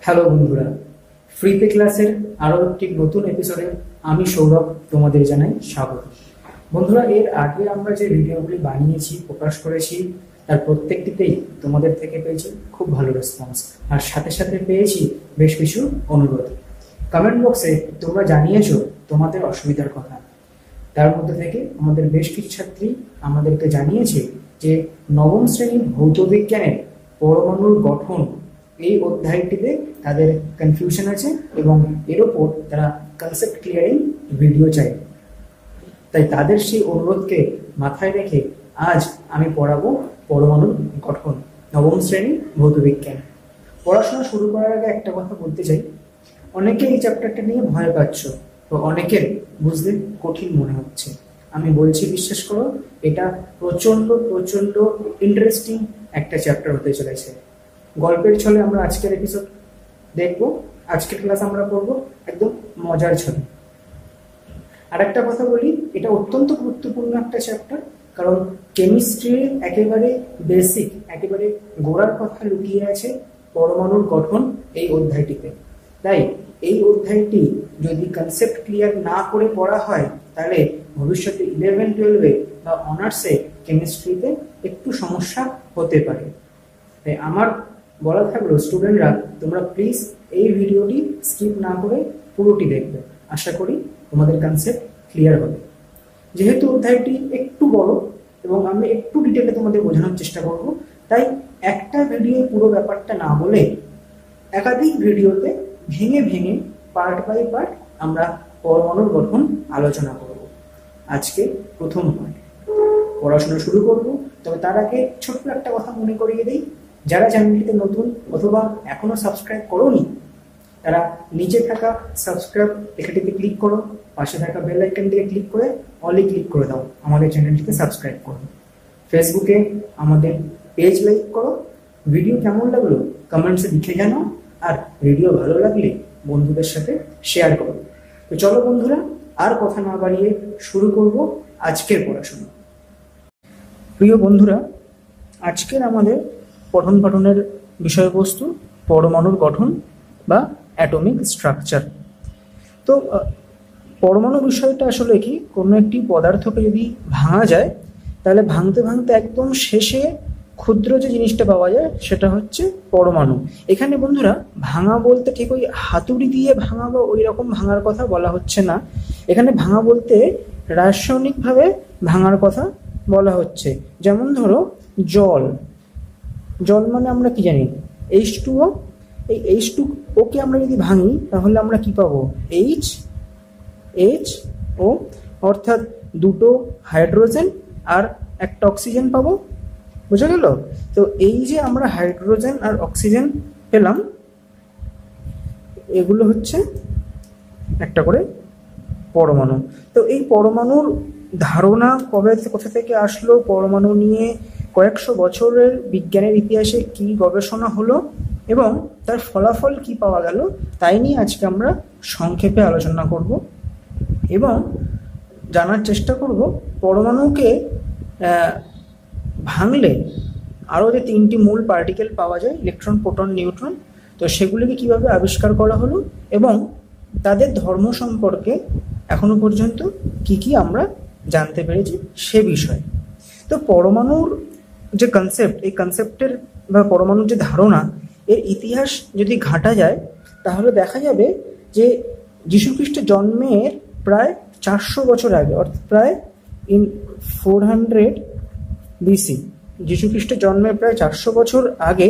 Hello বন্ধুরা, ফ্রিতে ক্লাসের আরও একটি নতুন এপিসোডে আমি সৌরভ তোমাদের জানাই স্বাগত। বন্ধুরা, এর আগে আমরা যে ভিডিওগুলি বানিয়েছি, প্রকাশ করেছি, তার প্রত্যেকটিতেই তোমাদের থেকে পেয়েছি খুব ভালো রেসপন্স, আর সাথে সাথে পেয়েছি বেশ কিছু অনুরোধ। কমেন্ট বক্সে তোমরা জানিয়েছো তোমাদের অসুবিধার কথা। তার মধ্যে থেকে আমাদের বেশ কিছু ছাত্রী আমাদেরকে জানিয়েছে যে নবম শ্রেণীর ভৌত বিজ্ঞানের পরমাণুর গঠন এই অধ্যায়টিতে তাদের কনফিউশন আছে এবং এর ওপর তারা কনসেপ্ট ক্লিয়ারিং ভিডিও চাই। তাই তাদের সেই অনুরোধকে মাথায় রেখে আজ আমি পড়াবো পরমাণুর গঠন, নবম শ্রেণী ভৌত বিজ্ঞান। পড়াশোনা শুরু করার আগে একটা কথা বলতে চাই, অনেকে এই চ্যাপ্টারটা নিয়ে ভয় পাচ্ছ, তো অনেকের বুঝতে কঠিন মনে হচ্ছে। আমি বলছি, বিশ্বাস করো, এটা প্রচন্ড প্রচন্ড ইন্টারেস্টিং একটা চ্যাপ্টার হতে চলেছে। গল্পের ছলে আমরা আজকের এপিসোড দেখবো, আজকের ক্লাস আমরা পড়বো একদম মজার ছলে। আর একটা কথা বলি, এটা অত্যন্ত গুরুত্বপূর্ণ একটা চ্যাপ্টার, কারণ কেমিস্ট্রির একেবারে বেসিক, একেবারে গোড়ার কথা লুকিয়ে আছে পরমাণুর গঠন এই অধ্যায়টিতে। তাই এই অধ্যায়টি যদি কনসেপ্ট ক্লিয়ার না করে পড়া হয়, তাহলে ভবিষ্যতে 11-12 বা অনার্সে কেমিস্ট্রিতে একটু সমস্যা হতে পারে। তাই আমার বলা থাকলো, স্টুডেন্টরা তোমরা প্লিজ এই ভিডিওটি স্কিপ না করে পুরোটি দেখবে। আশা করি তোমাদের কনসেপ্ট ক্লিয়ার হবে। যেহেতু অধ্যায়টি একটু বড় এবং আমি একটু ডিটেলে তোমাদের বোঝানোর চেষ্টা করব, তাই একটা ভিডিও পুরো ব্যাপারটা না বলে একাধিক ভিডিওতে ভেঙে ভেঙে পার্ট বাই পার্ট আমরা পরমাণুর গঠন আলোচনা করব। আজকে প্রথম পার্ট পড়াশোনা শুরু করব। তবে তার আগে ছোট্ট একটা কথা মনে করিয়ে দিই, যারা চ্যানেলটিতে নতুন অথবা এখনো সাবস্ক্রাইব করোনি, তারা নিচে থাকা সাবস্ক্রাইব লেখাটিতে ক্লিক করো, পাশে থাকা বেল আইকনটিতে ক্লিক করে অলে ক্লিক করে দাও, আমাদের চ্যানেলটিকে সাবস্ক্রাইব করো। ফেসবুকে আমাদের পেজ লাইক করো। ভিডিও কেমন লাগলো কমেন্টসে লিখে জানাও, আর ভিডিও ভালো লাগলে বন্ধুদের সাথে শেয়ার করো। তো চলো বন্ধুরা, আর কথা না বাড়িয়ে শুরু করব আজকের পড়াশোনা। প্রিয় বন্ধুরা, আজকের আমাদের পঠন পাঠনের বিষয়বস্তু পরমাণুর গঠন বা অ্যাটমিক স্ট্রাকচার। তো পরমাণু বিষয়টা আসলে কি, কোনো একটি পদার্থকে যদি ভাঙা যায়, তাহলে ভাঙতে ভাঙতে একদম শেষে ক্ষুদ্র যে জিনিসটা পাওয়া যায় সেটা হচ্ছে পরমাণু। এখানে বন্ধুরা ভাঙা বলতে ঠিক ওই হাতুড়ি দিয়ে ভাঙা বা ওই রকম ভাঙার কথা বলা হচ্ছে না। এখানে ভাঙা বলতে রাসায়নিকভাবে ভাঙার কথা বলা হচ্ছে। যেমন ধরো জল, জল মানে আমরা কি জানি, H2O। এই H2O কে আমরা যদি ভাঙি তাহলে আমরা কি পাবো, HO, অর্থাৎ দুটো হাইড্রোজেন আর একটা অক্সিজেন পাবো। বুঝা গেল? তো এই যে আমরা হাইড্রোজেন আর অক্সিজেন পেলাম, এগুলো হচ্ছে একটা করে পরমাণু। তো এই পরমাণুর ধারণা কবে কোথা থেকে আসলো, পরমাণু নিয়ে কয়েকশো বছরের বিজ্ঞানের ইতিহাসে কি গবেষণা হলো এবং তার ফলাফল কি পাওয়া গেল, তাই নিয়ে আজকে আমরা সংক্ষেপে আলোচনা করব এবং জানার চেষ্টা করব পরমাণুকে ভাঙলে আরও যে তিনটি মূল পার্টিকেল পাওয়া যায়, ইলেকট্রন, প্রোটন, নিউট্রন, তো সেগুলিকে কিভাবে আবিষ্কার করা হলো এবং তাদের ধর্ম সম্পর্কে এখনো পর্যন্ত কি কি আমরা জানতে পেরেছি সে বিষয়ে। তো পরমাণুর যে কনসেপ্ট, এই কনসেপ্টের বা পরমাণুর যে ধারণা, এর ইতিহাস যদি ঘাঁটা যায় তাহলে দেখা যাবে যে যীশুখ্রিস্টের জন্মের প্রায় 400 বছর আগে, অর্থাৎ প্রায় 400 BC, যীশুখ্রিস্টের জন্মের প্রায় 400 বছর আগে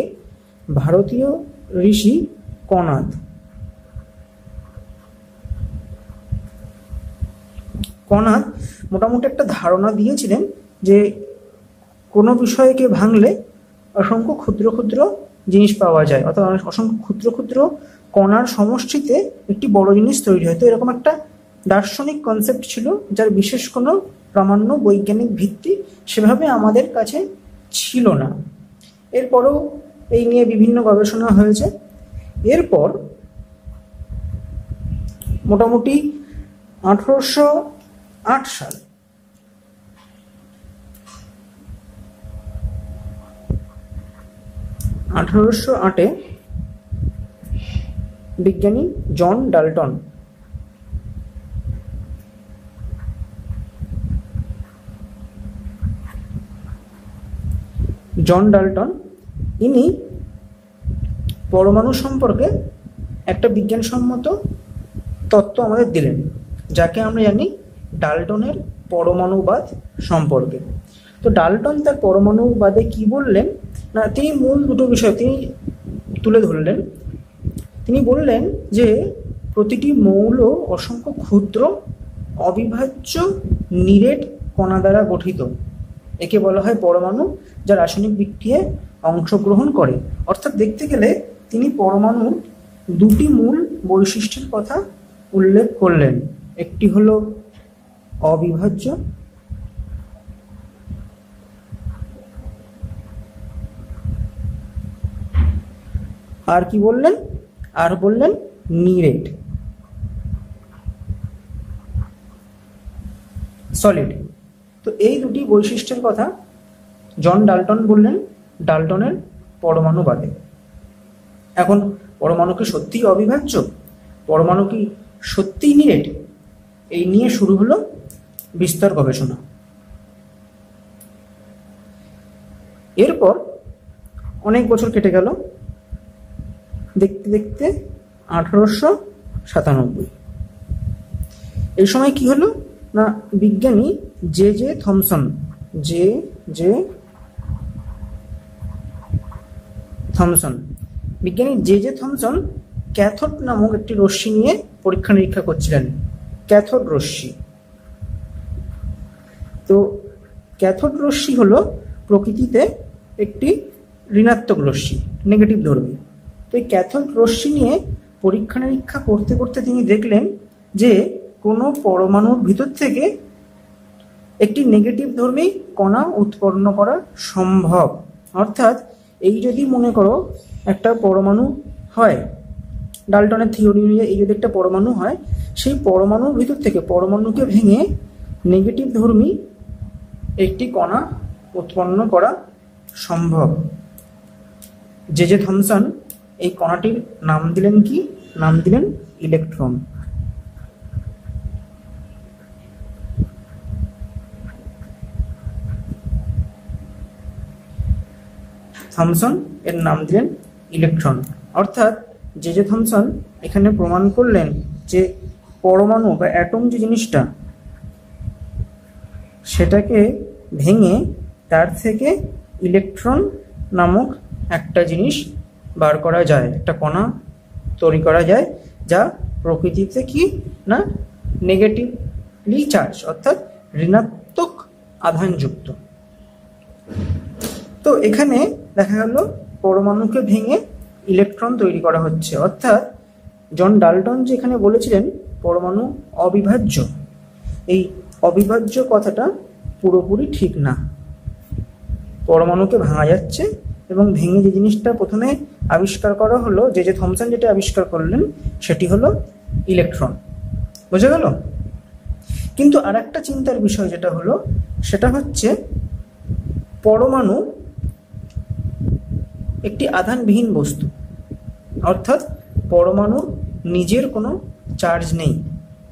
ভারতীয় ঋষি কনাদ মোটামুটি একটা ধারণা দিয়েছিলেন যে কোনো বিষয়কে ভাঙলে অসংখ্য ক্ষুদ্র ক্ষুদ্র জিনিস পাওয়া যায়, অর্থাৎ অসংখ্য ক্ষুদ্র ক্ষুদ্র কণার সমষ্টিতে একটি বড় জিনিস তৈরি হয়। তো এরকম একটা দার্শনিক কনসেপ্ট ছিল, যার বিশেষ কোনো প্রামাণ্য বৈজ্ঞানিক ভিত্তি সেভাবে আমাদের কাছে ছিল না। এরপরও এই নিয়ে বিভিন্ন গবেষণা হয়েছে। এরপর মোটামুটি 1808 সাল, 1808-এ বিজ্ঞানী জন ডাল্টন। জন ডাল্টন ইনি পরমাণু সম্পর্কে একটা বিজ্ঞানসম্মত তত্ত্ব আমাদের দিলেন, যাকে আমরা জানি ডাল্টনের পরমাণুবাদ সম্পর্কে। তো ডাল্টন তার পরমাণুবাদে কি বললেন না, তিনি মূল দুটো বিষয় তিনি তুলে ধরলেন। তিনি বললেন যে প্রতিটি মৌল অসংখ্য ক্ষুদ্র অবিভাজ্য নিরেট কণা দ্বারা গঠিত। একে বলা হয় পরমাণু, যা রাসায়নিক বিক্রিয়ায় অংশগ্রহণ করে। অর্থাৎ দেখতে গেলে তিনি পরমাণুর দুটি মূল বৈশিষ্ট্যের কথা উল্লেখ করলেন। একটি হলো অবিভাজ্য, আর কি বললেন, আর বললেন নিরেট, সলিড। তো এই দুটি বৈশিষ্ট্যের কথা জন ডাল্টন বললেন ডাল্টনের পরমাণুবাদে। এখন পরমাণু কি সত্যিই অবিভাজ্য, পরমাণু কি সত্যিই নিরেট, এই নিয়ে শুরু হলো বিস্তর গবেষণা। এরপর অনেক বছর কেটে গেল, দেখতে দেখতে 1897। এই সময় কি হলো না, বিজ্ঞানী জে জে থমসন বিজ্ঞানী জে জে থমসন ক্যাথোড নামক একটি রশ্মি নিয়ে পরীক্ষা নিরীক্ষা করছিলেন, ক্যাথোড রশ্মি। তো ক্যাথোড রশ্মি হলো প্রকৃতিতে একটি ঋণাত্মক রশ্মি, নেগেটিভ ধর্মী। তো এই ক্যাথোড রশ্মি নিয়ে পরীক্ষা নিরীক্ষা করতে করতে তিনি দেখলেন যে কোনো পরমাণুর ভিতর থেকে একটি নেগেটিভ ধর্মী কণা উৎপন্ন করা সম্ভব। অর্থাৎ এই যদি মনে করো একটা পরমাণু হয়, ডাল্টনের থিওরি অনুযায়ী এই যদি একটা পরমাণু হয়, সেই পরমাণুর ভিতর থেকে পরমাণুকে ভেঙে নেগেটিভ ধর্মী একটি কণা উৎপন্ন করা সম্ভব। জে জে থমসন এই কণাটির নাম দিলেন কি, নাম দিলেন ইলেকট্রন। থমসন এর নাম দিলেন ইলেকট্রন। অর্থাৎ জে জে থমসন এখানে প্রমাণ করলেন যে পরমাণু বা অ্যাটম যে জিনিসটা, সেটাকে ভেঙে তার থেকে ইলেকট্রন নামক একটা জিনিস বার করা যায়, একটা কণা তৈরি করা যায়, যা প্রকৃতিতে কি না নেগেটিভলি চার্জ, অর্থাৎ ঋণাত্মক আধানযুক্ত। তো এখানে দেখা গেল পরমাণুকে ভেঙে ইলেকট্রন তৈরি করা হচ্ছে। অর্থাৎ জন ডাল্টন যে এখানে বলেছিলেন পরমাণু অবিভাজ্য, এই অবিভাজ্য কথাটা পুরোপুরি ঠিক না। পরমাণুকে ভাঙা যাচ্ছে এবং ভেঙে যে জিনিসটা প্রথমে আবিষ্কার করা হলো, যে যে থমসন যেটা আবিষ্কার করলেন, সেটি হলো ইলেকট্রন। বুঝে গেল? কিন্তু আর একটা চিন্তার বিষয় যেটা হলো, সেটা হচ্ছে পরমাণু একটি আধানবিহীন বস্তু। অর্থাৎ পরমাণুর নিজের কোনো চার্জ নেই।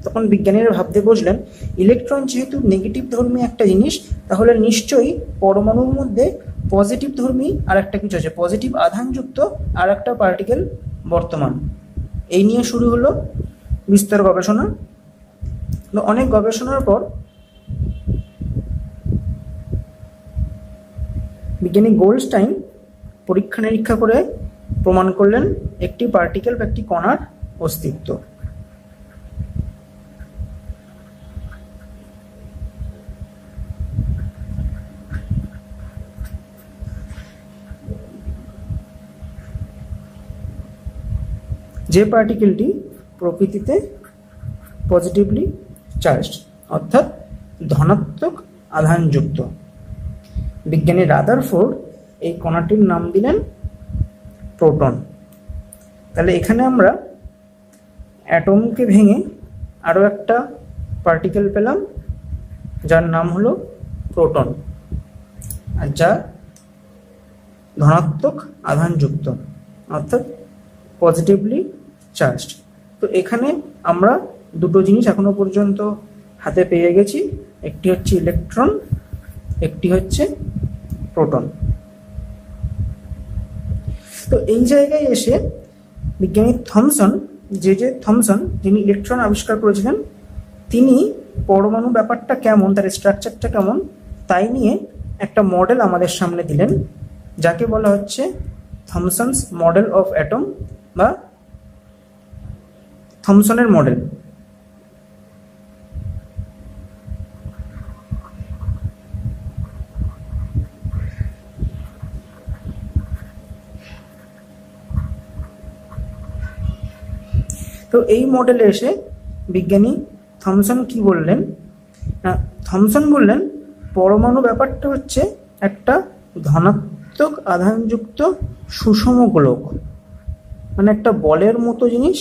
তখন বিজ্ঞানীরা ভাবতে বসলেন, ইলেকট্রন যেহেতু নেগেটিভ ধর্মী একটা জিনিস, তাহলে নিশ্চয়ই পরমাণুর মধ্যে পজিটিভ ধর্মী আর একটা কিছু আছে, পজিটিভ আধানযুক্ত আর একটা পার্টিকেল বর্তমান। এই নিয়ে শুরু হলো বিস্তর গবেষণা। অনেক গবেষণার পর বিজ্ঞানী গোল্ডস্টাইন পরীক্ষা নিরীক্ষা করে প্রমাণ করলেন একটি পার্টিকেল বা একটি কণার অস্তিত্ব। যে পার্টিকেলটি প্রকৃতিতে পজিটিভলি চার্জড, অর্থাৎ ধনাত্মক আধানযুক্ত। বিজ্ঞানী রাদারফোর্ড এই কণাটির নাম দিলেন প্রোটন। তাহলে এখানে আমরা অ্যাটমকে ভেঙে আরও একটা পার্টিকেল পেলাম, যার নাম হলো প্রোটন, আর যা ধনাত্মক আধানযুক্ত, অর্থাৎ পজিটিভলি চার্জড। তো এখানে আমরা দুটো জিনিস এখনো পর্যন্ত হাতে পেয়ে গেছি, একটি হচ্ছে ইলেকট্রন, একটি হচ্ছে প্রোটন। তো এই জায়গায় এসে বিজ্ঞানী থমসন, থমসন যিনি ইলেকট্রন আবিষ্কার করেছিলেন, তিনি পরমাণু ব্যাপারটা কেমন, তার স্ট্রাকচারটা কেমন, তাই নিয়ে একটা মডেল আমাদের সামনে দিলেন, যাকে বলা হচ্ছে থমসনস মডেল অফ অ্যাটম বা থমসনের মডেল। তো এই মডেলে এসে বিজ্ঞানী থমসন কি বললেন না, থমসন বললেন পরমাণু ব্যাপারটা হচ্ছে একটা ধনাত্মক আধানযুক্ত সুষম গোলক, মানে একটা বলের মতো জিনিস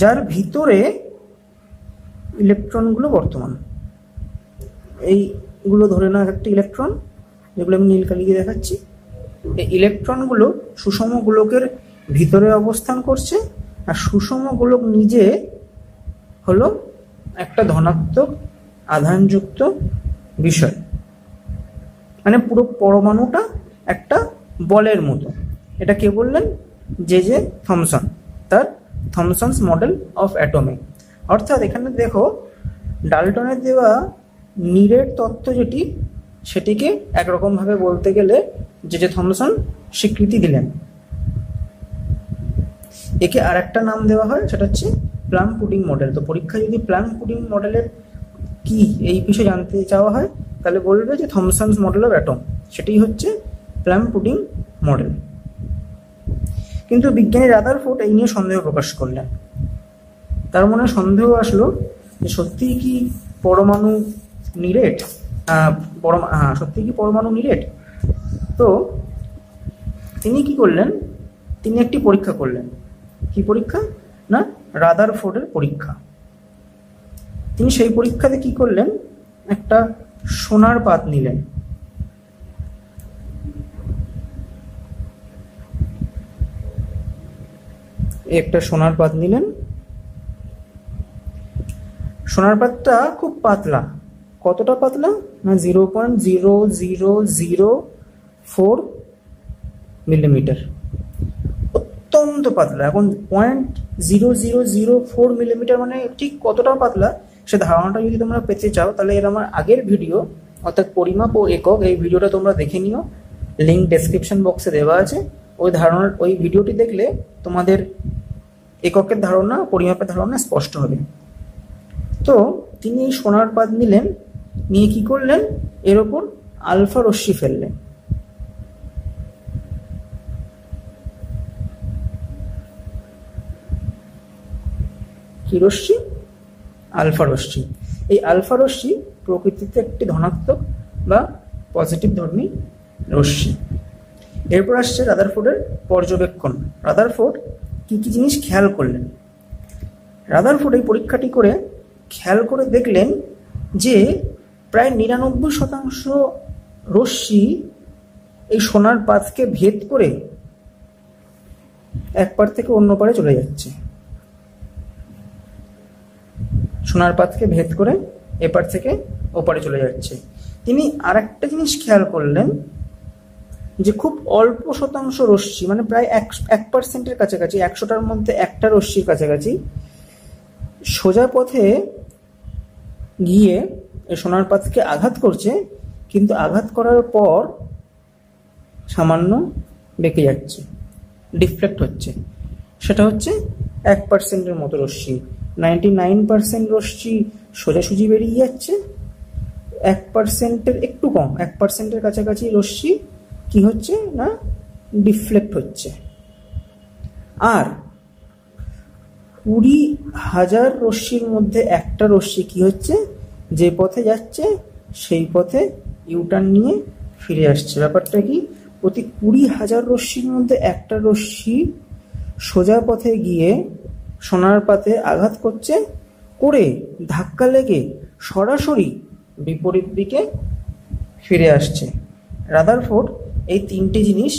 যার ভিতরে ইলেকট্রনগুলো বর্তমান। এইগুলো ধরে নাও একটা ইলেকট্রন, যেগুলো আমি নীল কালি দিয়ে দেখাচ্ছি। এই ইলেকট্রনগুলো সুষম গোলকের ভিতরে অবস্থান করছে, আর সুষম গোলক নিজে হলো একটা ধনাত্মক আধানযুক্ত বিষয়, মানে পুরো পরমাণুটা একটা বলের মতো। এটা কে বললেন? জে থমসন, তার থমসনস মডেল অফ অ্যাটমে। অর্থাৎ এখানে দেখো ডাল্টনের দেওয়া নীরের তত্ত্ব যেটি, সেটিকে একরকমভাবে বলতে গেলে জে থমসন স্বীকৃতি দিলেন। একে আর একটা নাম দেওয়া হয়, সেটা হচ্ছে প্লাম পুডিং মডেল। তো পরীক্ষায় যদি প্লাম পুডিং মডেলের কি এই বিষয়ে জানতে চাওয়া হয়, তাহলে বলবে যে থমসনস মডেল অফ অ্যাটম, সেটাই হচ্ছে প্লাম পুডিং মডেল। কিন্তু বিজ্ঞানী রাদারফোর্ড এই নিয়ে সন্দেহ প্রকাশ করলেন। তার মনে সন্দেহ আসলো যে সত্যিই কি পরমাণু নিরেট, সত্যিই কি পরমাণু নিরেট। তো তিনি কি করলেন, তিনি একটি পরীক্ষা করলেন। কি পরীক্ষা না? রাদারফোর্ডের পরীক্ষা। তিনি সেই পরীক্ষাতে কি করলেন, একটা সোনার পাত নিলেন। একটা সোনার পাত নিলেন। সোনার পাতটা খুব পাতলা। কতটা পাতলা না 0.0004 মিলিমিটার, অত্যন্ত পাতলা। এখন 0.0004 মিলিমিটার মানে ঠিক কতটা পাতলা সে ধারণাটা যদি তোমরা পেতে চাও, তাহলে এর আমার আগের ভিডিও অর্থাৎ পরিমাপ ও একক, এই ভিডিওটা তোমরা দেখে নিও, লিঙ্ক ডেসক্রিপশন বক্সে দেওয়া আছে। ওই ভিডিওটি দেখলে তোমাদের এককের ধারণা, পরিমাপের ধারণা স্পষ্ট হবে। তো তিনি এই সোনার পাত নিলেন, নিয়ে কি করলেন, এর ওপর আলফা রশ্মি ফেললেন। কি রশ্মি? আলফা রশ্মি। এই আলফা রশ্মি প্রকৃতিতে একটি ধনাত্মক বা পজিটিভ ধর্মী রশ্মি। এরপর আসছে রাদারফোর্ডের পর্যবেক্ষণ। রাদারফোর্ড কি কি জিনিস খেয়াল করলেন? রাদারফোর্ড এই পরীক্ষাটি করে খেয়াল করে দেখলেন যে প্রায় 99% রশ্মি এই সোনার পাতকে ভেদ করে এক পার থেকে অন্য পারে চলে যাচ্ছে। সোনার পাতকে ভেদ করে এপার থেকে ওপারে চলে যাচ্ছে। তিনি আর একটা জিনিস খেয়াল করলেন যে খুব অল্প শতাংশ রশ্মি, মানে প্রায় 1% কাছাকাছি, 100টার মধ্যে একটা রশ্মির কাছাকাছি সোজা পথে গিয়ে এই সোনার পাতকে আঘাত করছে, কিন্তু আঘাত করার পর সামান্য বেঁকে যাচ্ছে, ডিফ্লেক্ট হচ্ছে। সেটা হচ্ছে 1%-এর মতো রশ্মি। 99% রশ্মি সোজাসুজি বেরিয়ে যাচ্ছে, 1%-এর একটু কম, 1%-এর কাছাকাছি রশ্মি কি হচ্ছে না ডিফ্লেক্ট হচ্ছে। আর 20,000 রশ্মির মধ্যে একটা রশ্মি কি হচ্ছে, যে পথে যাচ্ছে সেই পথে ইউটার্ন নিয়ে ফিরে আসছে। ব্যাপারটা কি, প্রতি 20,000 রশ্মির মধ্যে একটা রশ্মি সোজা পথে গিয়ে সোনার পাতে আঘাত করছে, করে ধাক্কা লেগে সরাসরি বিপরীত দিকে ফিরে আসছে। রাদারফোর্ড এই তিনটে জিনিস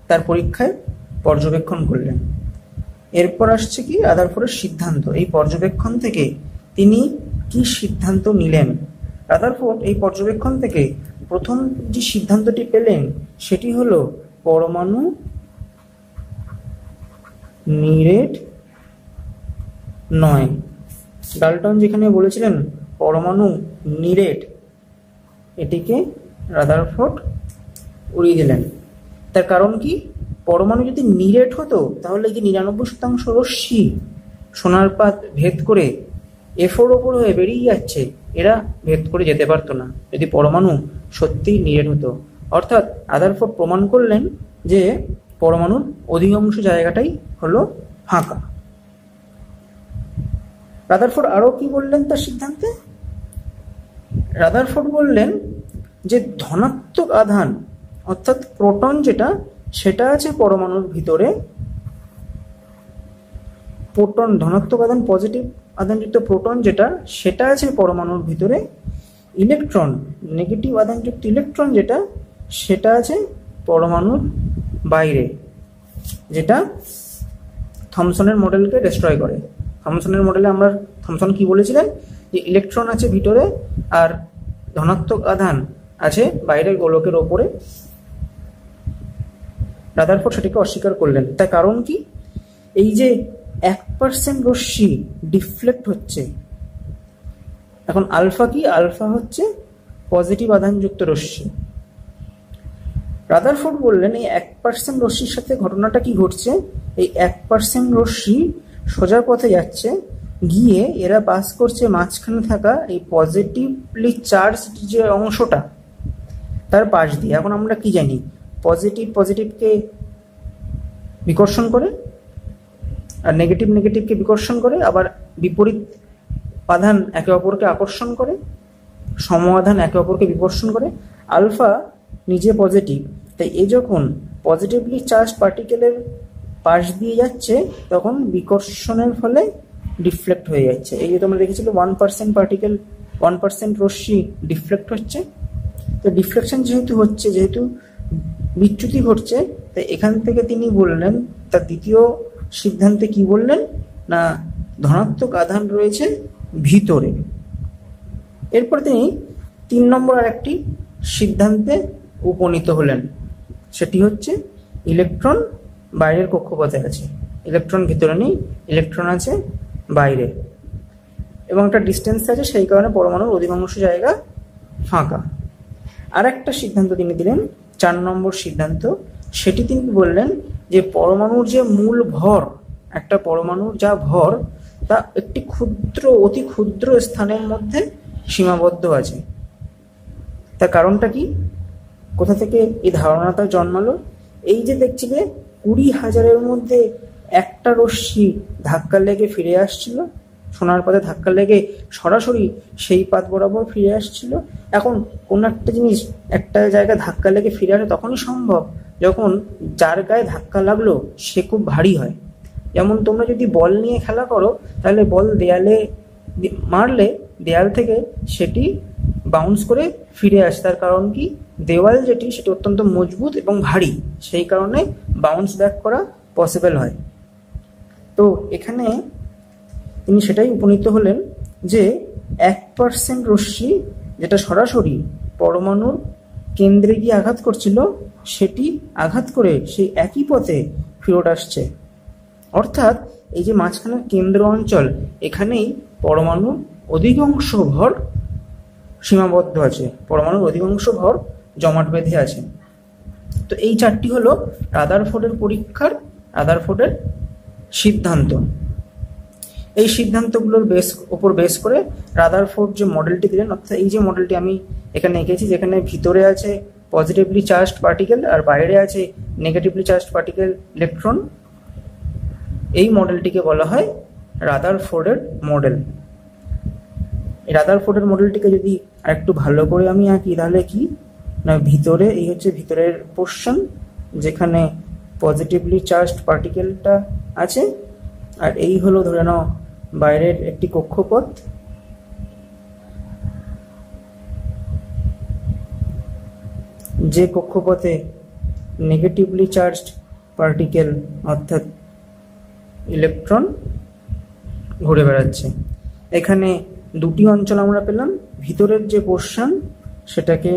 তার পরীক্ষায় পর্যবেক্ষণ করলেন। এরপর আসছে কি রাদারফোর্ডের সিদ্ধান্ত। এই পর্যবেক্ষণ থেকে তিনি কি সিদ্ধান্ত নিলেন? রাদারফোর্ড এই পর্যবেক্ষণ থেকে প্রথম যে সিদ্ধান্তটি পেলেন সেটি হলো পরমাণু নিরেট নয়। ডাল্টন যেখানে বলেছিলেন পরমাণু নিরেট, এটিকে রাদারফোর্ড উড়িয়ে দিলেন। তার কারণ কি? পরমাণু যদি নিরেট হতো তাহলে এই যে 99% রশ্মি সোনার পাত ভেদ করে এফোর ওপর হয়ে বেরিয়ে যাচ্ছে, এরা ভেদ করে যেতে পারতো না যদি পরমাণু সত্যিই নিরেট হতো। অর্থাৎ রাদারফোর্ড প্রমাণ করলেন যে পরমাণুর অধিকাংশ জায়গাটাই হলো ফাঁকা। রাদারফোর্ড আরো কি বললেন তার সিদ্ধান্তে? রাদারফোর্ড বললেন যে ধনাত্মক আধান অর্থাৎ প্রোটন যেটা, সেটা আছে পরমাণুর ভিতরে। প্রোটন ধনাত্মক আধান, পজিটিভ আধানযুক্ত প্রোটন যেটা, সেটা আছে পরমাণুর ভিতরে। ইলেকট্রন নেগেটিভ আধানযুক্ত ইলেকট্রন যেটা, সেটা আছে পরমাণুর বাইরে, যেটা থমসনের মডেলকে ডিস্ট্রয় করে। থমসনের মডেলে থমসন কি বলেছিলেন? যে ইলেকট্রন আছে ভিতরে আর ধনাত্মক আধান আছে বাইরের গোলকের ওপরে। রাদারফোর্ড সেটাকে অস্বীকার করলেন। তার কারণ কি? এই যে 1% রশ্মি ডিফ্লেক্ট হচ্ছে, এখন আলফা কি? আলফা হচ্ছে পজিটিভ আধানযুক্ত রশ্মি। রাদারফোর্ড বললেন এই 1% রশ্মির সাথে ঘটনাটা কি ঘটছে? এই 1% রশ্মি সোজা পথে যাচ্ছে, গিয়ে এরা পাস করছে মাঝখানে থাকা এই পজিটিভলি চার্জ যে অংশটা তার পাশ দিয়ে। এখন আমরা কি জানি? পজিটিভকে বিকর্ষণ করে আর নেগেটিভকে বিকর্ষণ করে, আবার বিপরীত আধান একে অপরকে আকর্ষণ করে, সম আধান একে অপরকে বিকর্ষণ করে। আলফা নিজে পজিটিভ, তাই এ যখন পজিটিভলি চার্জ পার্টিকেলের পাশ দিয়ে যাচ্ছে তখন বিকর্ষণের ফলে ডিফ্লেক্ট হয়ে যাচ্ছে। এই যে তোমরা দেখেছিল 1% পার্টিকেল 1% রশ্মি ডিফ্লেক্ট হচ্ছে। তো ডিফ্লেকশন যেহেতু বিচ্যুতি ঘটছে, তাই এখান থেকে তিনি বললেন তার দ্বিতীয় সিদ্ধান্তে কি বললেন না ধনাত্মক আধান রয়েছে ভিতরে। এরপর তিনি 3 নম্বর আরেকটি সিদ্ধান্তে উপনীত হলেন, সেটি হচ্ছে ইলেকট্রন বাইরের কক্ষপথে আছে। ইলেকট্রন ভিতরে নেই, ইলেকট্রন আছে বাইরে এবং একটা ডিস্টেন্স আছে, সেই কারণে পরমাণুর অধিকাংশ জায়গা ফাঁকা। আর একটা সিদ্ধান্ত তিনি দিলেন, 4 নম্বর সিদ্ধান্ত। সেটি তিনি বললেন যে পরমাণুর যে মূল ভর, একটা পরমাণুর যা ভর তা একটি অতি ক্ষুদ্র স্থানের মধ্যে সীমাবদ্ধ আছে। তার কারণটা কি? কোথা থেকে এই ধারণাটা জন্মালো? এই যে দেখছিলে 20,000-এর মধ্যে একটা রশ্মি ধাক্কা লেগে ফিরে আসছিল, সোনার পাতে ধাক্কা লেগে সরাসরি সেই পাত বরাবর ফিরে আসছিল। এখন কোন একটা জিনিস একটা জায়গায় ধাক্কা লেগে ফিরে আসে তখনই সম্ভব যখন যার গায়ে ধাক্কা লাগলো সে খুব ভারী হয়। যেমন তোমরা যদি বল নিয়ে খেলা করো তাহলে বল দেয়ালে মারলে দেয়াল থেকে সেটি বাউন্স করে ফিরে আসে। তার কারণ কি? দেওয়াল যেটি সেটি অত্যন্ত মজবুত এবং ভারী, সেই কারণে বাউন্স ব্যাক করা পসিবল হয়। তো এখানে তিনি সেটাই উপনীত হলেন যে 1% রশ্মি যেটা সরাসরি পরমাণুর কেন্দ্রে গিয়ে আঘাত করছিল, সেটি আঘাত করে সেই একই পথে ফেরত আসছে। অর্থাৎ এই যে মাঝখানের কেন্দ্র অঞ্চল, এখানেই পরমাণুর অধিকাংশ ভর সীমাবদ্ধ আছে, পরমাণুর অধিকাংশ ভর জমাট বেঁধে আছে। তো এই 4টি হলো রাদারফোর্ডের পরীক্ষার রাদারফোর্ডের সিদ্ধান্ত। এই সিদ্ধান্তগুলোর উপর বেস করে রাদারফোর্ড যে মডেলটি দিলেন, অর্থাৎ এই যে মডেলটি আমি এখানে এঁকেছি, যেখানে ভিতরে আছে পজিটিভলি চার্জড পার্টিকেল আর বাইরে আছে নেগেটিভলি চার্জড পার্টিকেল ইলেকট্রন, এই মডেলটিকে বলা হয় রাদারফোর্ডের মডেল। এই রাদারফোর্ডের মডেলটিকে যদি আরেকটু ভালো করে আমি আঁকি তাহলে কি না, ভিতরে এই হচ্ছে ভিতরের পোর্শন যেখানে পজিটিভলি চার্জড পার্টিকেলটা আছে, আর এই হলো ধরে নাও বাইরের একটি কক্ষপথ। যে কক্ষপথে নেগেটিভলি চার্জড পার্টিকেল অর্থাৎ ইলেকট্রন ঘুরে বেড়াচ্ছে। এখানে দুটি অঞ্চল আমরা পেলাম। ভিতরের যে পোর্শন সেটাকে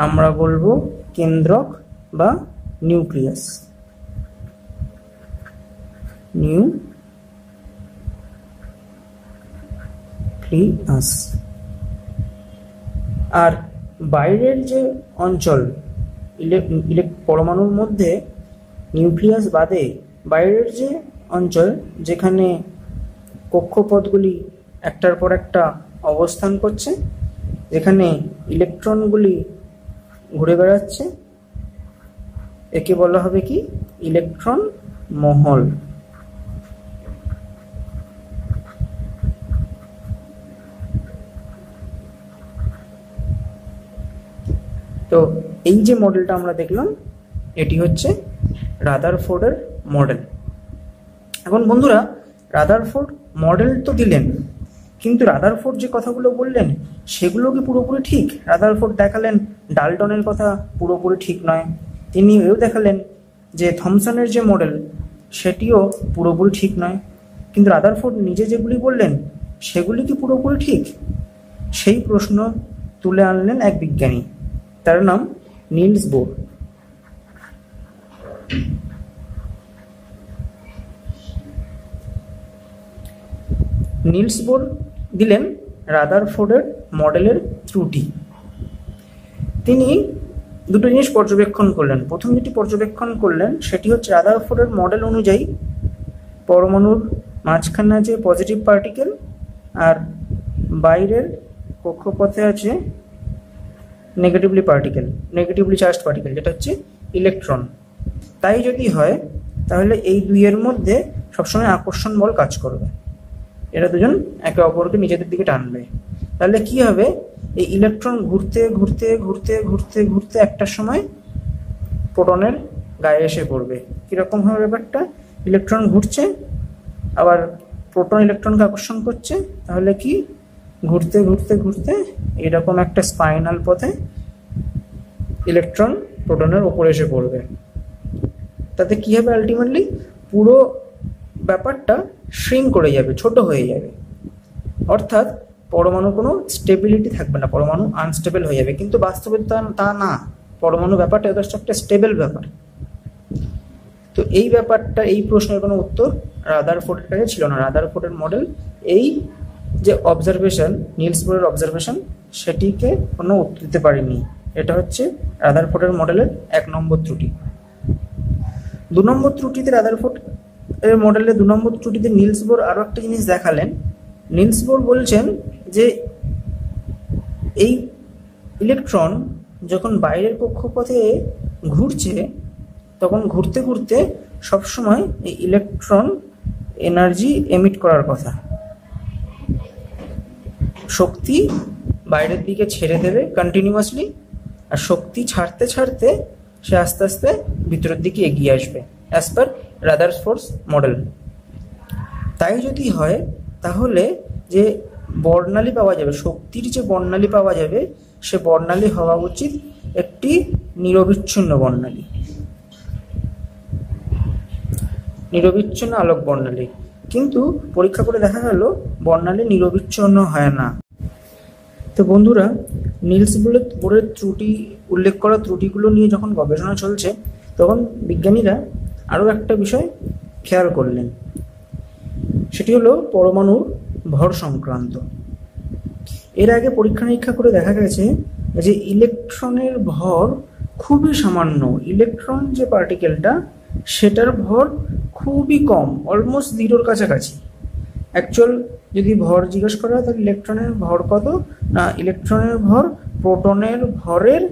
আমরা বলবো কেন্দ্রক বা নিউক্লিয়াস। আর বাইরের যে অঞ্চল পরমাণুর মধ্যে নিউক্লিয়াস বাদে বাইরের যে অঞ্চল যেখানে কক্ষপথগুলি একটার পর একটা অবস্থান করছে, যেখানে ইলেকট্রনগুলি ঘুরে বেড়াচ্ছে, একে বলা হবে কি ইলেকট্রন মহল। তো এই যে মডেলটা আমরা দেখলাম এটি হচ্ছে রাদারফোর্ডের মডেল। এখন বন্ধুরা, রাদারফোর্ড মডেল তো দিলেন, কিন্তু রাদারফোর্ড যে কথাগুলো বললেন সেগুলো কি পুরোপুরি ঠিক? রাদারফোর্ড দেখালেন ডাল্টনের কথা পুরোপুরি ঠিক নয়। তিনি এও দেখালেন যে থমসনের যে মডেল সেটিও পুরোপুরি ঠিক নয়। কিন্তু রাদারফোর্ড নিজে যেগুলি বললেন সেগুলি কি পুরোপুরি ঠিক? সেই প্রশ্ন তুলে আনলেন এক বিজ্ঞানী, তার নাম নিলস বোর। নিলস বোর দিলেন রাদারফোর্ডের মডেলের ত্রুটি। তিনি দুটো জিনিস পর্যবেক্ষণ করলেন। প্রথম যেটি পর্যবেক্ষণ করলেন সেটি হচ্ছে রাদারফোর্ডের মডেল অনুযায়ী পরমাণুর মাঝখানে আছে পজিটিভ পার্টিকেল আর বাইরের কক্ষপথে আছে নেগেটিভলি চার্জড পার্টিকেল, যেটা হচ্ছে ইলেকট্রন। তাই যদি হয় তাহলে এই দুইয়ের মধ্যে সবসময় আকর্ষণ বল কাজ করবে, এরা দুজন একে অপরকে নিজেদের দিকে টানবে। তাহলে কি হবে, এই ইলেকট্রন ঘুরতে ঘুরতে ঘুরতে ঘুরতে ঘুরতে একটা সময় প্রোটনের গায়ে এসে পড়বে। কিরকম হবে ব্যাপারটা, ইলেকট্রন ঘুরছে আবার প্রোটন ইলেকট্রনকে আকর্ষণ করছে, তাহলে কি ঘুরতে ঘুরতে ঘুরতে এরকম একটা স্পাইনাল পথে ইলেকট্রন প্রোটনের উপরে এসে পড়বে। তাতে কি হবে, আলটিমেটলি পুরো ব্যাপারটা শ্রিঙ্ক করে যাবে, ছোট হয়ে যাবে। অর্থাৎ পরমাণু কোনো স্টেবিলিটি থাকবে না, পরমাণু আনস্টেবল হয়ে যাবে। কিন্তু বাস্তবে তা না, পরমাণু ব্যাপারটা যথেষ্ট একটা স্টেবল ব্যাপার। তো এই ব্যাপারটা, এই প্রশ্নের কোনো উত্তর রাদারফোর্ডের কাছে ছিল না। রাদারফোর্ডের মডেল এই যে অবজারভেশন, নিলস বোরের অবজারভেশন, সেটিকে কোনো উত্তর দিতে পারেনি। এটা হচ্ছে রাদারফোর্ডের মডেলের 1 নম্বর ত্রুটি। 2 নম্বর ত্রুটিতে রাদারফোর্ড এর মডেলে 2 নম্বর ত্রুটিতে নিলস বোর আরো একটা জিনিস দেখালেন। নিলস বোর বলছেন যে এই ইলেকট্রন যখন বাইরের কক্ষপথে ঘুরছে তখন ঘুরতে ঘুরতে সবসময় এই ইলেকট্রন এনার্জি এমিট করার কথা, শক্তি বাইরের দিকে ছেড়ে দেবে কন্টিনিউয়াসলি, আর শক্তি ছাড়তে ছাড়তে সে আস্তে আস্তে ভিতরের দিকে এগিয়ে আসবে অ্যাজ পার রাদারফোর্ডস মডেল। তাই যদি হয় তাহলে যে বর্ণালী পাওয়া যাবে, শক্তির যে বর্ণালী পাওয়া যাবে, সে বর্ণালী হওয়া উচিত একটি নিরবিচ্ছিন্ন বর্ণালী, নিরবিচ্ছিন্ন আলোক বর্ণালী। কিন্তু পরীক্ষা করে দেখা গেল বর্ণালী নিরবিচ্ছিন্ন হয় না। তো বন্ধুরা, নিলস বোরের ত্রুটি, উল্লেখ করা ত্রুটিগুলো নিয়ে যখন গবেষণা চলছে তখন বিজ্ঞানীরা আরও একটা বিষয় খেয়াল করলেন, সেটি হলো পরমাণুর ভর সংক্রান্ত। এর আগে পরীক্ষা নিরীক্ষা করে দেখা গেছে যে ইলেকট্রনের ভর খুবই সামান্য। ইলেকট্রন যে পার্টিকেলটা সেটার ভর খুবই কম, অলমোস্ট 0-র কাছাকাছি। অ্যাকচুয়াল যদি ভর জিজ্ঞেস করা হয় তাহলে ইলেকট্রনের ভর কত না, ইলেকট্রনের ভর প্রোটনের ভরের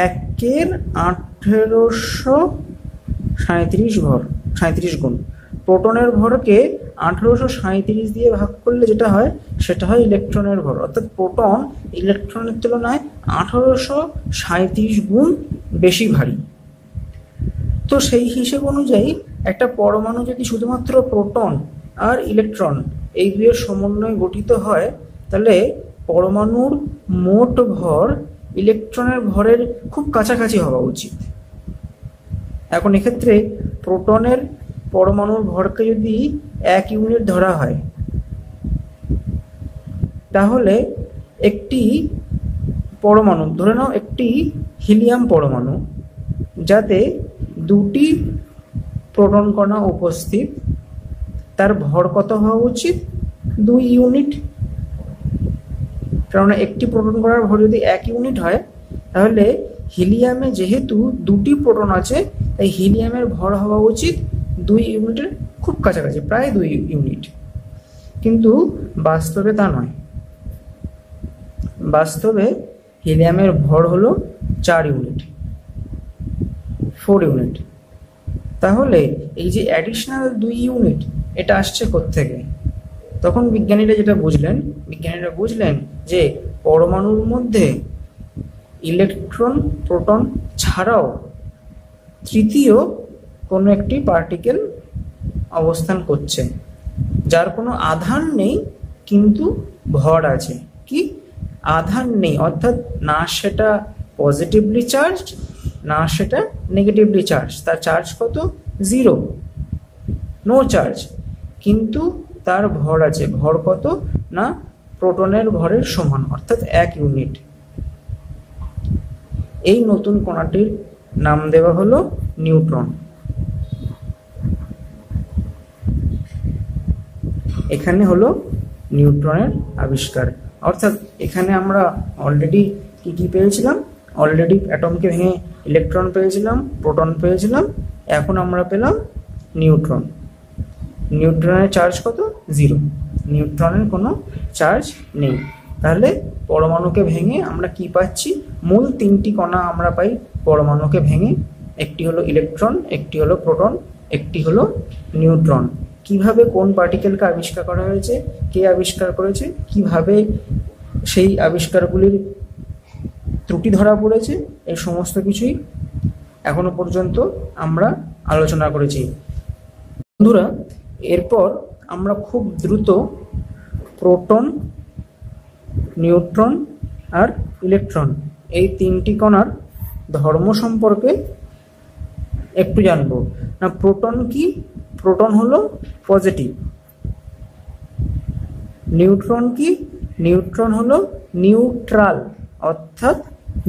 1/1837 গুণ। প্রোটনের ভরকে 1837 দিয়ে ভাগ করলে যেটা হয় সেটা হয় ইলেকট্রনের ভর, অর্থাৎ প্রোটন ইলেকট্রনের তুলনায় 1837 গুণ বেশি ভারী। তো সেই হিসেব অনুযায়ী একটা পরমাণু যদি শুধুমাত্র প্রোটন আর ইলেকট্রন এই দুয়ের সমন্বয়ে গঠিত হয় তাহলে পরমাণুর মোট ভর ইলেকট্রনের ভরের খুব কাছাকাছি হওয়া উচিত। এখন এক্ষেত্রে প্রোটনের পরমাণুর ভরকে যদি 1 ইউনিট ধরা হয়, তাহলে একটি পরমাণু, ধরে নাও একটি হিলিয়াম পরমাণু, যাতে 2টি প্রোটন কণা উপস্থিত, তার ভর কত হওয়া উচিত? 2 ইউনিট। কারণ একটি প্রোটন কণার ভর যদি 1 ইউনিট হয়, তাহলে হিলিয়ামে যেহেতু 2টি প্রোটন আছে, তাই হিলিয়ামের ভর হওয়া উচিত 2 ইউনিটের খুব কাছাকাছি, প্রায় 2 ইউনিট। কিন্তু বাস্তবে তা নয়। বাস্তবে হিলিয়ামের ভর হলো 4 ইউনিট, 4 ইউনিট। তাহলে এই যে অ্যাডিশনাল 2 ইউনিট, এটা আসছে কোত্থেকে? তখন বিজ্ঞানীরা বুঝলেন যে পরমাণুর মধ্যে ইলেকট্রন, প্রোটন ছাড়াও তৃতীয় কোনো একটি পার্টিকেল অবস্থান করছে, যার কোনো আধান নেই কিন্তু ভর আছে। কি? আধান নেই, অর্থাৎ না সেটা পজিটিভলি চার্জ, না সেটা নেগেটিভলি চার্জ। তার চার্জ কত? 0, নো চার্জ, কিন্তু তার ভর আছে। ভর কত? না প্রোটনের ভরের সমান, অর্থাৎ 1 ইউনিট। এই নতুন কণাটির নাম দেওয়া হলো নিউট্রন। এখানে হলো নিউট্রনের আবিষ্কার। অর্থাৎ এখানে আমরা অলরেডি কি পেয়েছিলাম? অলরেডি অ্যাটমকে ভেঙে ইলেকট্রন পেয়েছিলাম, প্রোটন পেয়েছিলাম, এখন আমরা পেলাম নিউট্রন। নিউট্রনের চার্জ কত? 0, নিউট্রনের কোনো চার্জ নেই। তাহলে পরমাণুকে ভেঙে আমরা কি পাচ্ছি? মূল 3টি কণা আমরা পাই পরমাণুকে ভেঙে। একটি হলো ইলেকট্রন, একটি হলো প্রোটন, একটি হলো নিউট্রন। কিভাবে কোন পার্টিকেলকে আবিষ্কার করা হয়েছে, কে আবিষ্কার করেছে, কিভাবে সেই আবিষ্কারগুলির ত্রুটি ধরা পড়েছে, এই সমস্ত কিছুই এখনো পর্যন্ত আমরা আলোচনা করেছি। বন্ধুরা, এরপর আমরা খুব দ্রুত প্রোটন, নিউট্রন আর ইলেকট্রন, এই 3টি কণার ধর্ম সম্পর্কে একটু জানবো। না, প্রোটন কি? প্রোটন হলো পজিটিভ। নিউট্রন কি? নিউট্রন হলো নিউট্রাল, অর্থাৎ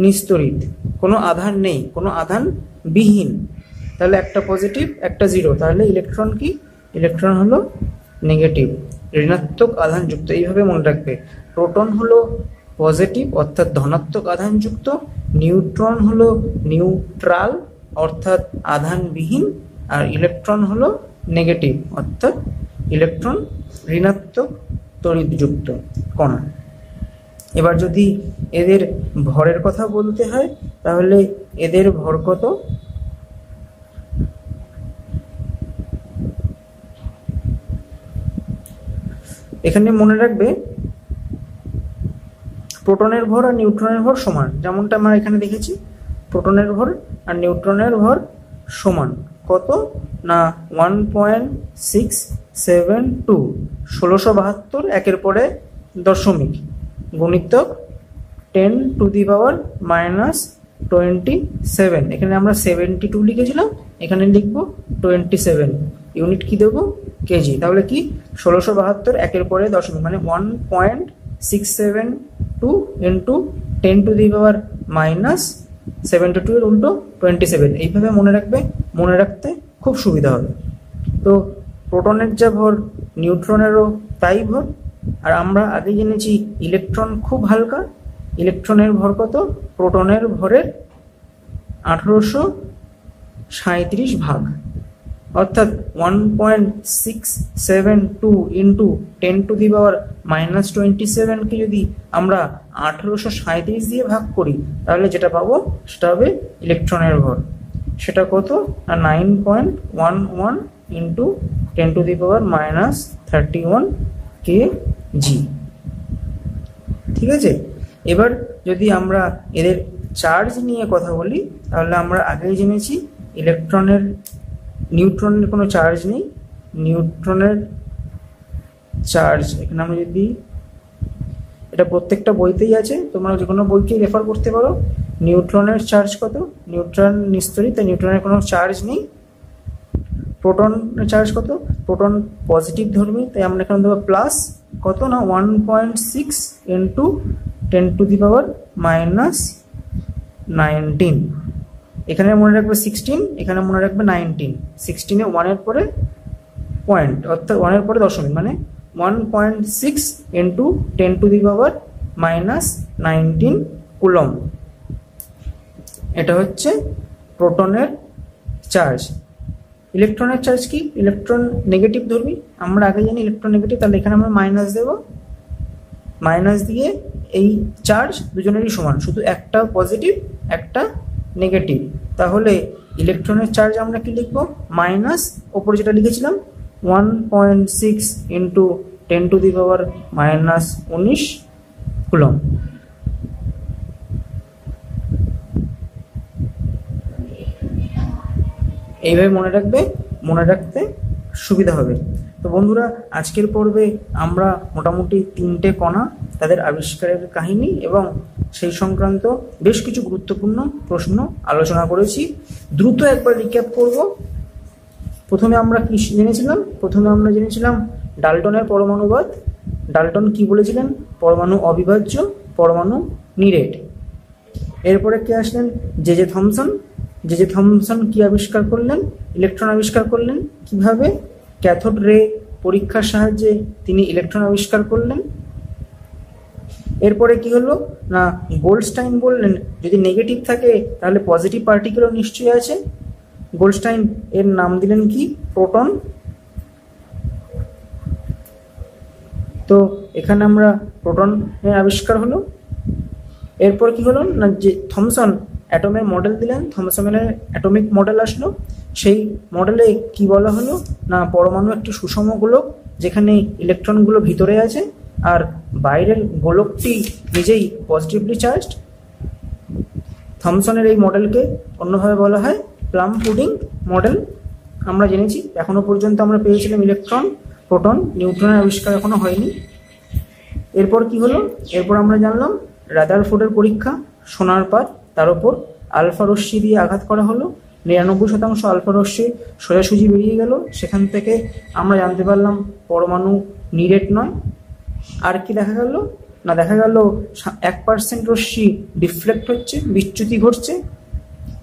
নিস্তড়িত, কোনো আধান নেই, কোনো আধান বিহীন। তাহলে একটা পজিটিভ, একটা 0। তাহলে ইলেকট্রন কি? ইলেকট্রন হলো নেগেটিভ, ঋণাত্মক আধানযুক্ত। এইভাবে মনে রাখবে, প্রোটন হলো পজিটিভ অর্থাৎ ধনাত্মক আধানযুক্ত, নিউট্রন হলো নিউট্রাল অর্থাৎ আধানবিহীন, আর ইলেকট্রন হলো নেগেটিভ অর্থাৎ ইলেকট্রন ঋণাত্মক তড়িৎযুক্ত কণা। এবার যদি এদের ভরের কথা বলতে হয়, তাহলে এদের ভর কত? এখানে মনে রাখবে প্রোটনের ভর আর নিউট্রনের ভর সমান, যেমনটা আমরা এখানে দেখেছি। প্রোটনের ভর আর নিউট্রনের ভর সমান। কত? না 1.672, 1672 একের পরে দশমিক গুণিতক 10⁻⁻27। এখানে আমরা 72 লিখেছিলাম, এখানে লিখবো 27। ইউনিট কি দেবো? কেজি। তাহলে কি 1672 একের পরে দশমিক, মানে 1.672 ইন্টু 10⁻⁻72 এর উল্টো 27। এইভাবে মনে রাখবে, মনে রাখতে খুব সুবিধা হবে। তো প্রোটনের যা ভর, নিউট্রনেরও তাই ভর। আর আমরা আগে জেনেছি ইলেকট্রন খুব হালকা। ইলেকট্রনের ভর কত? প্রোটনের ভরের 1837 ভাগ, অর্থাৎ 1.672 ইন্টু 10⁻⁻27কে যদি আমরা 1837 দিয়ে ভাগ করি, তাহলে যেটা পাবো সেটা হবে ইলেকট্রনের ভর। সেটা কত? না 9.11 ইন্টু 10⁻⁻31 কেজি। ঠিক আছে। এবার যদি আমরা এদের চার্জ নিয়ে কথা বলি, তাহলে আমরা আগেই জেনেছি নিউট্রনের কোনো চার্জ নেই। নিউট্রনের চার্জ এখানে আমরা যদি, এটা প্রত্যেকটা বইতেই আছে, তোমরা যে কোনো বইকেই রেফার করতে পারো। নিউট্রনের চার্জ কত? নিউট্রন নিস্তরী, তাই নিউট্রনের কোনো চার্জ নেই। প্রোটনের চার্জ কত? প্রোটন পজিটিভ ধর্মী, তাই আমরা এখানে দেবো প্লাস কত না 1.6 ইন্টু 10⁻⁻19। এখানে মনে রাখবে 16, এখানে মনে রাখবে 19। 16-এ 1-এর পরে পয়েন্ট, অর্থাৎ 1-এর পরে দশমিক, মানে 1.6 ইন্টু 10⁻⁻19 কুলম্ব। এটা হচ্ছে প্রোটনের চার্জ। ইলেকট্রনের চার্জ কি? ইলেকট্রন নেগেটিভ ধর্মী, আমরা আগে জানি ইলেকট্রন নেগেটিভ, তাহলে এখানে আমরা মাইনাস দেব। মাইনাস দিয়ে এই চার্জ দুজনেরই সমান, শুধু একটা পজিটিভ একটা নেগেটিভ। তাহলে ইলেকট্রনের চার্জ আমরা কি লিখব? মাইনাস ওপরে যেটা লিখেছিলাম 1.6 ইন্টু 10⁻⁻19 কুলম্ব। এইভাবে মনে রাখতে সুবিধা হবে। তো বন্ধুরা, আজকের পর্বে আমরা মোটামুটি 3টে কণা, তাদের আবিষ্কারের কাহিনী এবং সেই সংক্রান্ত বেশ কিছু গুরুত্বপূর্ণ প্রশ্ন আলোচনা করেছি। দ্রুত একবার রিক্যাপ করব। প্রথমে আমরা কি জেনেছিলাম? প্রথমে আমরা জেনেছিলাম ডাল্টনের পরমাণুবাদ। ডাল্টন কি বলেছিলেন? পরমাণু অবিভাজ্য, পরমাণু নিরেট। এরপরে কে আসলেন? J Thomson. জে থমসন কি আবিষ্কার করলেন? ইলেকট্রন আবিষ্কার করলেন। কিভাবে? ক্যাথোড রে পরীক্ষার সাহায্যে তিনি ইলেকট্রন আবিষ্কার করলেন। এরপরে কি হলো না, গোল্ডস্টাইন বললেন যদি নেগেটিভ থাকে তাহলে পজিটিভ পার্টিকেলও নিশ্চয়ই আছে। গোল্ডস্টাইন এর নাম দিলেন কি? প্রোটন। তো এখানে আমরা প্রোটনের আবিষ্কার হলো। এরপর কি হলো না, যে থমসন অ্যাটমের মডেল দিলেন, থমসনের অ্যাটমিক মডেল আসলো। সেই মডেলে কি বলা হলো না, পরমাণু একটি সুষম গোলক যেখানে ইলেকট্রনগুলো ভিতরে আছে আর বাইরের গোলকটি নিজেই পজিটিভলি চার্জড। থমসনের এই মডেলকে অন্যভাবে বলা হয় প্লাম পুডিং মডেল। আমরা জেনেছি এখনো পর্যন্ত আমরা পেয়েছিলাম ইলেকট্রন, প্রোটন, নিউট্রনের আবিষ্কার এখনো হয়নি। এরপর কি হলো? এরপর আমরা জানলাম রাদারফোর্ডের পরীক্ষা, সোনার পাত, তার উপর আলফা রশ্মি দিয়ে আঘাত করা হলো। 99% আলফা রশ্মি সোজাসুজি বেরিয়ে গেল। সেখান থেকে আমরা জানতে পারলাম পরমাণু নিরেট নয়। আর কি দেখা গেল না, দেখা গেল 1% রশ্মি ডিফ্লেক্ট হচ্ছে, বিচ্যুতি ঘটছে।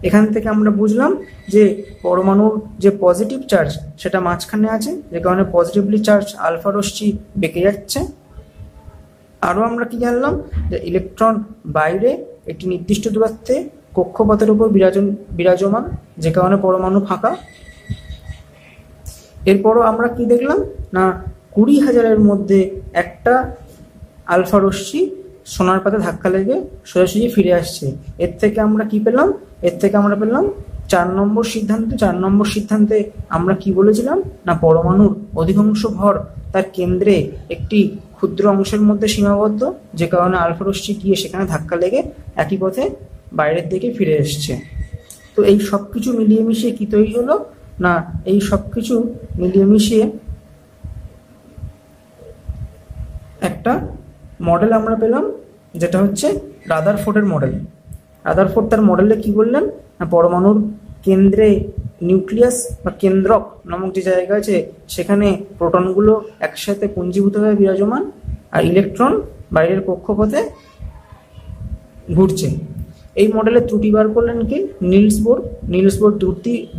এখান থেকে আমরা বুঝলাম যে পরমাণুর যে পজিটিভ চার্জ সেটা মাঝখানে আছে, যে কারণে পজিটিভলি চার্জ আলফা রশ্মি বেঁকে যাচ্ছে। আরও আমরা কি জানলাম, যে ইলেকট্রন বাইরে একটি নির্দিষ্ট দূরত্বে কক্ষপথের উপর বিরাজমান, যে কারণে পরমাণু ফাঁকা। এরপরও আমরা কি দেখলাম না, 20,000-এর মধ্যে একটা আলফা রশ্মি সোনার পাতে ধাক্কা লেগে সোজাসুজি ফিরে আসছে। এর থেকে আমরা কি পেলাম? এর থেকে আমরা পেলাম 4 নম্বর সিদ্ধান্ত। 4 নম্বর সিদ্ধান্তে আমরা কি বলেছিলাম না, পরমাণুর অধিকাংশ ভর তার কেন্দ্রে একটি ক্ষুদ্র অংশের মধ্যে সীমাবদ্ধ, যে কারণে আলফা রশ্মি গিয়ে সেখানে ধাক্কা লেগে একই পথে বাইরের দিকে ফিরে এসছে। তো এই সব কিছু মিলিয়ে মিশিয়ে কি তৈরি হলো না, এই সব কিছু মিলিয়ে মিশিয়ে একটা মডেল আমরা পেলাম, যেটা হচ্ছে রাদারফোর্ডের মডেল। রাদারফোর্ড তার মডেলে কি বললেন না, পরমাণুর কেন্দ্রে নিউক্লিয়াস বা কেন্দ্রক নামক যে জায়গা আছে সেখানে প্রোটনগুলো একসাথে পুঞ্জীভূতভাবে বিরাজমান আর ইলেকট্রন বাইরের কক্ষপথে ঘুরছে। এই মডেলের ত্রুটি বার করলেন কি? Nils bore. নিলস বোর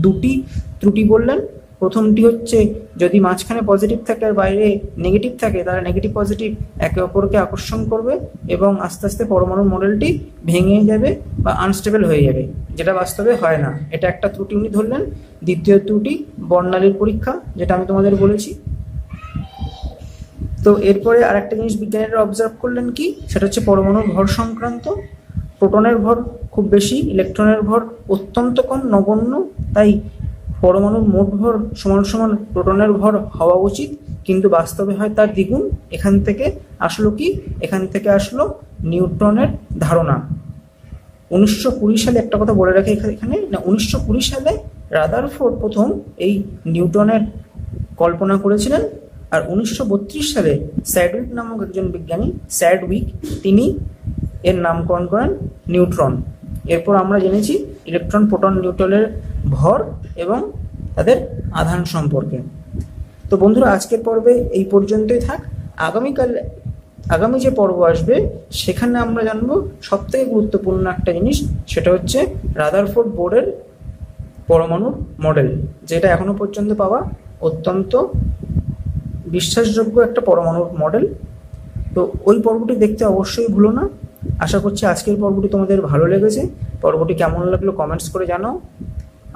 দুটি ত্রুটি বললেন। প্রথমটি হচ্ছে যদি মাঝখানে পজিটিভ থাকে আর বাইরে নেগেটিভ থাকে, তাহলে নেগেটিভ পজিটিভ একে অপরকে আকর্ষণ করবে এবং আস্তে আস্তে পরমাণুর মডেলটি ভেঙে যাবে বা আনস্টেবল হয়ে যাবে, যেটা বাস্তবে হয় না। এটা একটা ত্রুটি উনি ধরলেন। দ্বিতীয় ত্রুটি বর্ণালীর পরীক্ষা, যেটা আমি তোমাদের বলেছি। তো এরপরে আরেকটা জিনিস বিজ্ঞানীরা অবজার্ভ করলেন কি, সেটা হচ্ছে পরমাণুর ভর সংক্রান্ত। প্রোটনের ভর খুব বেশি, ইলেকট্রনের ভর অত্যন্ত কম, নগণ্য। তাই পরমাণুর মোট ভর সমান সমান প্রোটনের ভর হওয়া উচিত, কিন্তু বাস্তবে হয় তার দ্বিগুণ। এখান থেকে আসলো কি? এখান থেকে আসলো নিউটনের ধারণা। 1920 সালে একটা কথা বলে রাখি এখানে না, 1920 সালে রাদারফোর্ড প্রথম এই নিউটনের কল্পনা করেছিলেন। আর 1932 সালে স্যাডউইক নামক একজন বিজ্ঞানী, স্যাডউইক, তিনি এর নামকরণ করেন নিউট্রন। এরপর আমরা জেনেছি ইলেকট্রন, প্রোটন, নিউট্রনের ভর এবং তাদের আধান সম্পর্কে। তো বন্ধুরা, আজকের পর্বে এই পর্যন্তই থাক। আগামী যে পর্ব আসবে সেখানে আমরা জানবো সবথেকে গুরুত্বপূর্ণ একটা জিনিস, সেটা হচ্ছে রাদারফোর্ড বোর্ডের পরমাণুর মডেল, যেটা এখনো পর্যন্ত পাওয়া অত্যন্ত বিশ্বাসযোগ্য একটা পরমাণুর মডেল। তো ওই পর্বটি দেখতে অবশ্যই ভুলো না। আশা করছি আজকের পর্বটি তোমাদের ভালো লেগেছে। পর্বটি কেমন লাগলো কমেন্টস করে জানাও।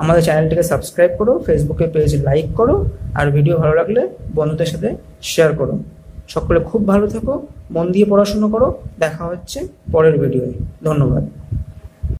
আমাদের চ্যানেলটিকে সাবস্ক্রাইব করো, ফেসবুকে পেজ লাইক করো, আর ভিডিও ভালো লাগলে বন্ধুদের সাথে শেয়ার করো। সকলে খুব ভালো থেকো, মন দিয়ে পড়াশুনো করো। দেখা হচ্ছে পরের ভিডিওয়ে। ধন্যবাদ।